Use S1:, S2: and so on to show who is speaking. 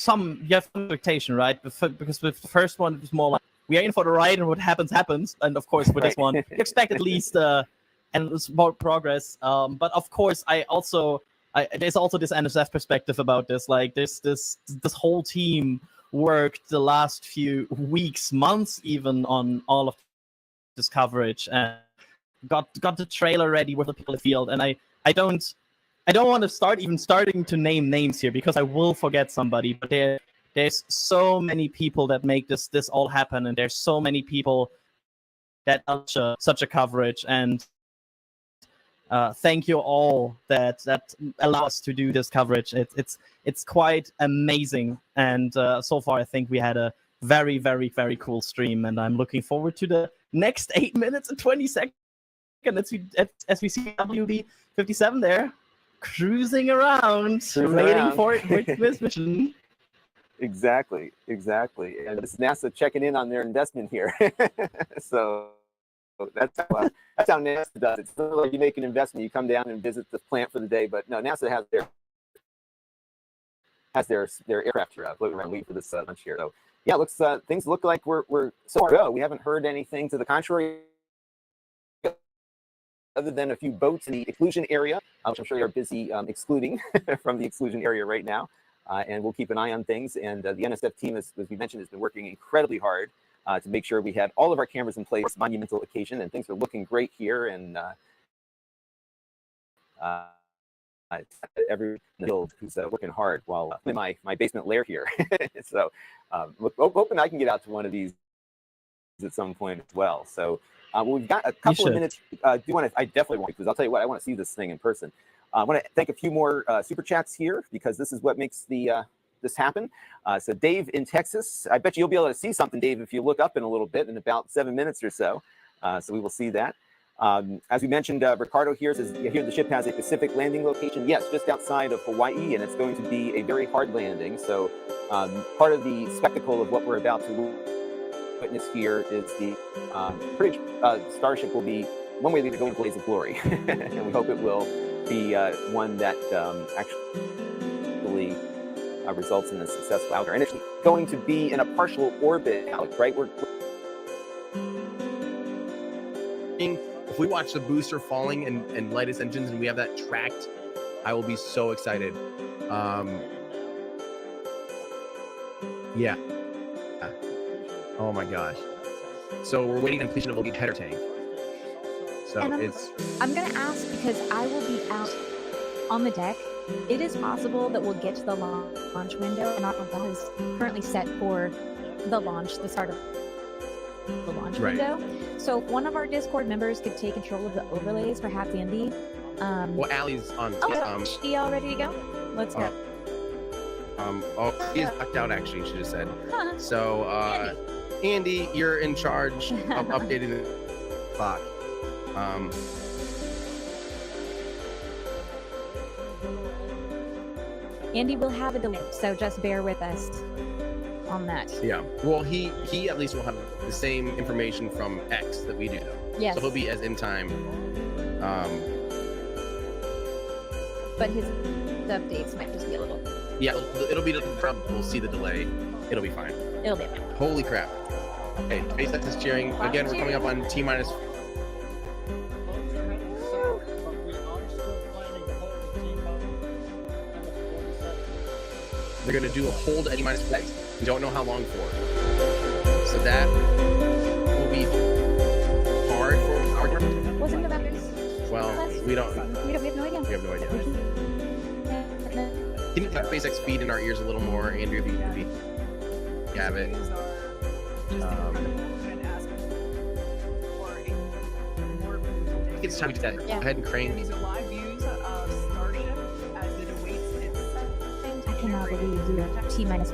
S1: you have some expectation, right? Because with the first one, it was more like we are in for the ride, and what happens happens. And of course, with this one, you expect at least and more progress. But of course, there's also this NSF perspective about this. Like this whole team worked the last few weeks, months, even on all of this coverage, and got the trailer ready with the people in the field. And I don't want to starting to name names here because I will forget somebody. But there's so many people that make this all happen, and there's so many people that such a coverage. And thank you all that allow us to do this coverage. It's quite amazing, and so far I think we had a very, very, very cool stream, and I'm looking forward to the next 8 minutes and 20 seconds as we see WB-57 there cruising around, waiting for this mission.
S2: Exactly, and it's NASA checking in on their investment here. So that's how NASA does it. It's not like you make an investment, you come down and visit the plant for the day, but no, NASA has their aircraft here floating around waiting for this lunch here. So yeah, things look like we're so far go. We haven't heard anything to the contrary, other than a few boats in the exclusion area, which I'm sure you're busy excluding from the exclusion area right now. And we'll keep an eye on things. And the NSF team, as we mentioned, has been working incredibly hard to make sure we had all of our cameras in place. Monumental occasion, and things are looking great here. And everyone in the field who's working hard while in my basement lair here. So hoping I can get out to one of these at some point as well. So we've got a couple of minutes. I definitely want to, because I'll tell you what, I want to see this thing in person. I want to thank a few more super chats here, because this is what makes this happen. So Dave in Texas, I bet you'll be able to see something, Dave, if you look up in a little bit in about 7 minutes or so. So we will see that. As we mentioned, Ricardo here says, here the ship has a Pacific landing location. Yes, just outside of Hawaii, and it's going to be a very hard landing. So part of the spectacle of what we're about to witness here is the Starship will be one way to go in a blaze of glory. And we hope it will be one that actually results in a successful outer. And it's going to be in a partial orbit, right?
S3: If we watch the booster falling and light its engines and we have that tracked, I will be so excited. Yeah. Oh my gosh. So we're waiting on completion of the lead header tank. So
S4: I'm going to ask, because I will be out on the deck. It is possible that we'll get to the launch window, and our ball is currently set for the start of the launch window. So if one of our Discord members could take control of the overlays for Happy Andy.
S3: Well, Allie's on.
S4: Is she all ready to go? Let's go.
S3: She is knocked out, actually, she just said. So, Andy, you're in charge of updating the clock.
S4: Andy will have a delay, so just bear with us on that.
S3: Yeah. Well, he at least will have the same information from X that we do.
S4: Yes.
S3: So he'll be as in time.
S4: But the updates might just be a little.
S3: Yeah, it'll be. We'll see the delay. It'll be fine.
S4: It'll be fine.
S3: Holy crap! Okay, SpaceX is cheering again. We're coming up on T-minus. They're going to do a hold at T-minus 4. We don't know how long for. So that will be hard for our department.
S4: Wasn't about
S3: Well, we have
S4: no idea.
S3: We have no idea. Can you cut SpaceX feed in our ears a little more, Andrew, if you have it? I think it's time to do that. Go ahead and crane.
S5: These are live views of Starship as it awaits its.
S4: I cannot believe we are T-minus 5